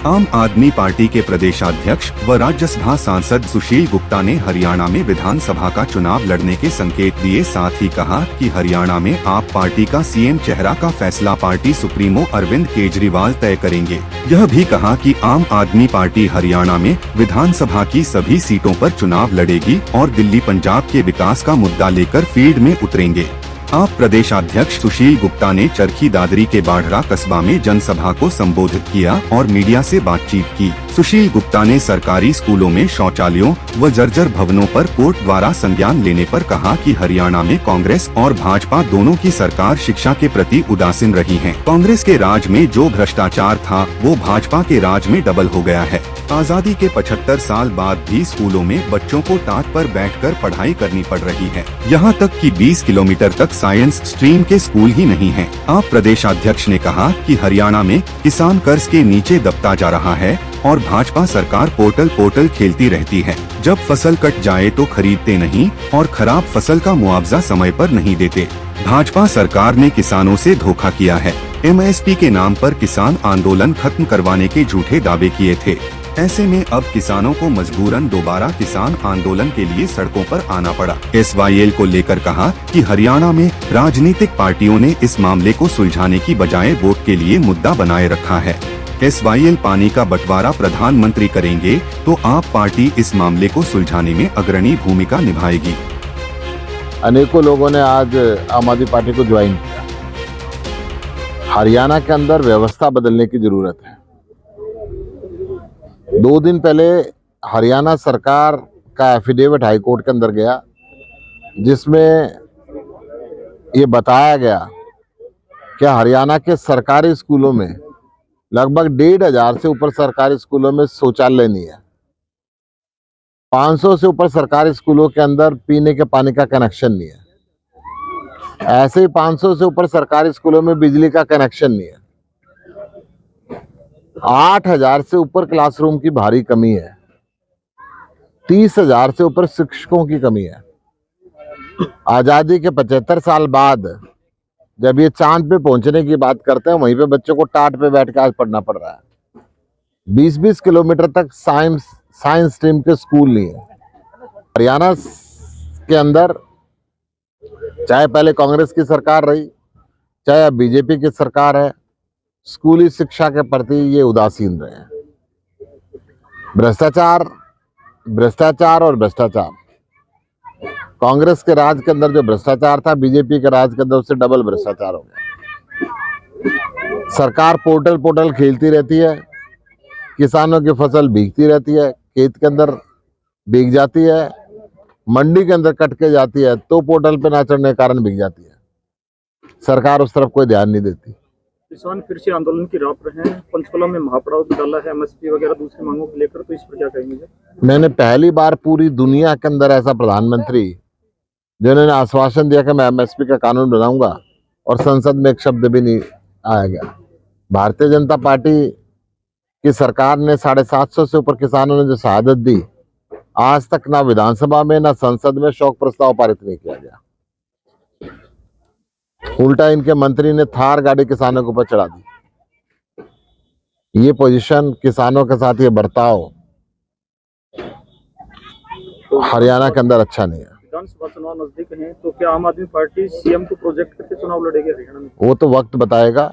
आम आदमी पार्टी के प्रदेशाध्यक्ष व राज्यसभा सांसद सुशील गुप्ता ने हरियाणा में विधानसभा का चुनाव लड़ने के संकेत दिए। साथ ही कहा कि हरियाणा में आप पार्टी का सीएम चेहरा का फैसला पार्टी सुप्रीमो अरविंद केजरीवाल तय करेंगे। यह भी कहा कि आम आदमी पार्टी हरियाणा में विधानसभा की सभी सीटों पर चुनाव लड़ेगी और दिल्ली पंजाब के विकास का मुद्दा लेकर फील्ड में उतरेंगे। आप प्रदेशाध्यक्ष सुशील गुप्ता ने चरखी दादरी के बाढ़रा कस्बा में जनसभा को संबोधित किया और मीडिया से बातचीत की। सुशील गुप्ता ने सरकारी स्कूलों में शौचालयों व जर्जर भवनों पर कोर्ट द्वारा संज्ञान लेने पर कहा कि हरियाणा में कांग्रेस और भाजपा दोनों की सरकार शिक्षा के प्रति उदासीन रही है। कांग्रेस के राज में जो भ्रष्टाचार था वो भाजपा के राज में डबल हो गया है। आजादी के 75 साल बाद भी स्कूलों में बच्चों को टाट पर बैठकर पढ़ाई करनी पड़ रही है। यहाँ तक कि 20 किलोमीटर तक साइंस स्ट्रीम के स्कूल ही नहीं हैं। आप प्रदेशाध्यक्ष ने कहा कि हरियाणा में किसान कर्ज के नीचे दबता जा रहा है और भाजपा सरकार पोर्टल खेलती रहती है। जब फसल कट जाए तो खरीदते नहीं और खराब फसल का मुआवजा समय पर नहीं देते। भाजपा सरकार ने किसानों से धोखा किया है। MSP के नाम पर किसान आंदोलन खत्म करवाने के झूठे दावे किए थे। ऐसे में अब किसानों को मजबूरन दोबारा किसान आंदोलन के लिए सड़कों पर आना पड़ा। SYL को लेकर कहा कि हरियाणा में राजनीतिक पार्टियों ने इस मामले को सुलझाने की बजाय वोट के लिए मुद्दा बनाए रखा है। SYL पानी का बंटवारा प्रधानमंत्री करेंगे तो आप पार्टी इस मामले को सुलझाने में अग्रणी भूमिका निभाएगी। अनेकों लोगों ने आज आम आदमी पार्टी को ज्वाइन किया। हरियाणा के अंदर व्यवस्था बदलने की जरूरत है। 2 दिन पहले हरियाणा सरकार का एफिडेविट हाईकोर्ट के अंदर गया, जिसमें ये बताया गया कि हरियाणा के सरकारी स्कूलों में लगभग 1,500 से ऊपर सरकारी स्कूलों में शौचालय नहीं है। 500 से ऊपर सरकारी स्कूलों के अंदर पीने के पानी का कनेक्शन नहीं है। ऐसे ही 500 से ऊपर सरकारी स्कूलों में बिजली का कनेक्शन नहीं है। 8,000 से ऊपर क्लासरूम की भारी कमी है। 30,000 से ऊपर शिक्षकों की कमी है। आजादी के 75 साल बाद जब ये चांद पे पहुंचने की बात करते हैं, वहीं पे बच्चों को टाट पे बैठ के आज पढ़ना पड़ रहा है। 20-20 किलोमीटर तक साइंस स्ट्रीम के स्कूल नहीं है। हरियाणा के अंदर चाहे पहले कांग्रेस की सरकार रही, चाहे अब बीजेपी की सरकार है, स्कूली शिक्षा के प्रति ये उदासीन रहे हैं। भ्रष्टाचार और भ्रष्टाचार। कांग्रेस के राज के अंदर जो भ्रष्टाचार था, बीजेपी के राज के अंदर उससे डबल भ्रष्टाचार हो गया। सरकार पोर्टल खेलती रहती है, किसानों की फसल भीगती रहती है, खेत के अंदर भीग जाती है, मंडी के अंदर कट के जाती है तो पोर्टल पे ना चढ़ने के कारण भीग जाती है। सरकार उस तरफ कोई ध्यान नहीं देती। किसान फिर से आंदोलन की राह पर हैं। पंचकुला में महापड़ाव डाला है MSP वगैरह दूसरी मांगों को लेकर, तो इस पर क्या कहेंगे? मैंने पहली बार पूरी दुनिया के अंदर ऐसा प्रधानमंत्री जिन्होंने आश्वासन दिया कि मैं MSP का कानून बनाऊंगा और संसद में एक शब्द भी नहीं आया गया। भारतीय जनता पार्टी की सरकार ने 750 से ऊपर किसानों ने जो शहादत दी, आज तक ना विधानसभा में ना संसद में शोक प्रस्ताव पारित नहीं किया गया। उल्टा इनके मंत्री ने थार गाड़ी किसानों के ऊपर चढ़ा दी। ये पोजीशन, किसानों के साथ ये बर्ताव हरियाणा के अंदर अच्छा नहीं है। विधानसभा चुनाव नजदीक हैं, तो क्या आम आदमी पार्टी CM को प्रोजेक्ट करके चुनाव लड़ेगी हरियाणा में? वो तो वक्त बताएगा।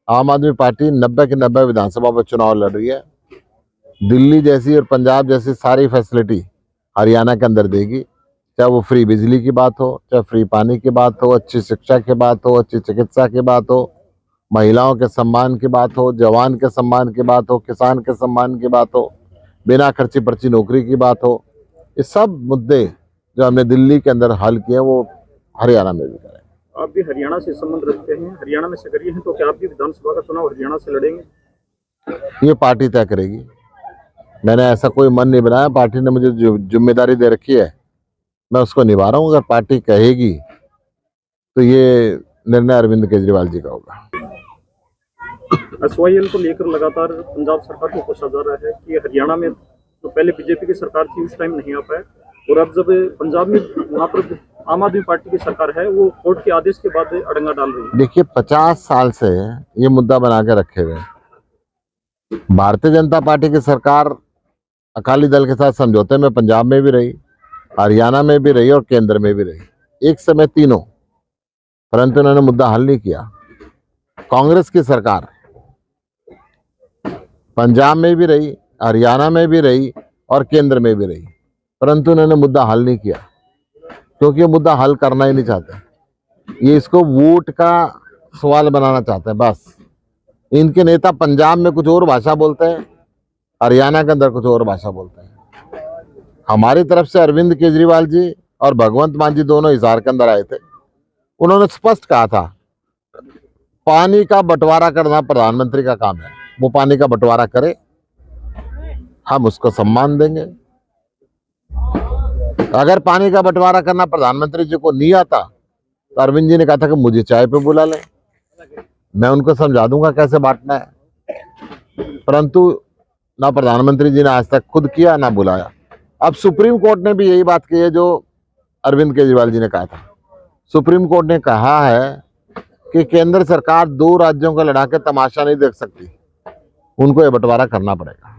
आम आदमी पार्टी 90 के 90 विधानसभा पर चुनाव लड़ रही है। दिल्ली जैसी और पंजाब जैसी सारी फैसिलिटी हरियाणा के अंदर देगी, चाहे वो फ्री बिजली की बात हो, चाहे फ्री पानी की बात हो, अच्छी शिक्षा की बात हो, अच्छी चिकित्सा की बात हो, महिलाओं के सम्मान की बात हो, जवान के सम्मान की बात हो, किसान के सम्मान की बात हो, बिना खर्ची पर्ची नौकरी की बात हो। ये सब मुद्दे जो हमने दिल्ली के अंदर हल किए वो हरियाणा में भी करें। आप भी हरियाणा से संबंध रखते हैं, हरियाणा में सक्रिय हैं, तो क्या आप भी विधानसभा का चुनाव हरियाणा से लड़ेंगे? ये पार्टी तय करेगी। मैंने ऐसा कोई मन नहीं बनाया। पार्टी ने मुझे जो जिम्मेदारी दे रखी है मैं उसको निभा रहा हूँ। अगर पार्टी कहेगी तो ये निर्णय अरविंद केजरीवाल जी का होगा। SYL को लेकर लगातार पंजाब सरकार को कोसा जा रहा है कि हरियाणा में तो पहले बीजेपी की सरकार थी, उस टाइम नहीं आ पाए, और अब जब पंजाब में वहाँ पर आम आदमी पार्टी की सरकार है, वो कोर्ट के आदेश के बाद अड़ंगा डाल रही है। देखिए, 50 साल से ये मुद्दा बना के रखे हुए। भारतीय जनता पार्टी की सरकार अकाली दल के साथ समझौते में पंजाब में भी रही, हरियाणा में भी रही और केंद्र में भी रही, एक समय तीनों, परंतु उन्होंने मुद्दा हल नहीं किया। कांग्रेस की सरकार पंजाब में भी रही, हरियाणा में भी रही और केंद्र में भी रही, परंतु उन्होंने मुद्दा हल नहीं किया, क्योंकि ये मुद्दा हल करना ही नहीं चाहते। ये इसको वोट का सवाल बनाना चाहते हैं बस। इनके नेता पंजाब में कुछ और भाषा बोलते हैं, हरियाणा के अंदर कुछ और भाषा बोलते हैं। हमारी तरफ से अरविंद केजरीवाल जी और भगवंत मान जी दोनों हिसार के अंदर आए थे। उन्होंने स्पष्ट कहा था, पानी का बंटवारा करना प्रधानमंत्री का काम है, वो पानी का बंटवारा करे, हम उसको सम्मान देंगे। अगर पानी का बंटवारा करना प्रधानमंत्री जी को नहीं आता तो अरविंद जी ने कहा था कि मुझे चाय पे बुला लें, मैं उनको समझा दूंगा कैसे बांटना है, परंतु ना प्रधानमंत्री जी ने आज तक खुद किया ना बुलाया। अब सुप्रीम कोर्ट ने भी यही बात की है जो अरविंद केजरीवाल जी ने कहा था। सुप्रीम कोर्ट ने कहा है कि केंद्र सरकार दो राज्यों को लड़ा के तमाशा नहीं देख सकती, उनको ये बंटवारा करना पड़ेगा।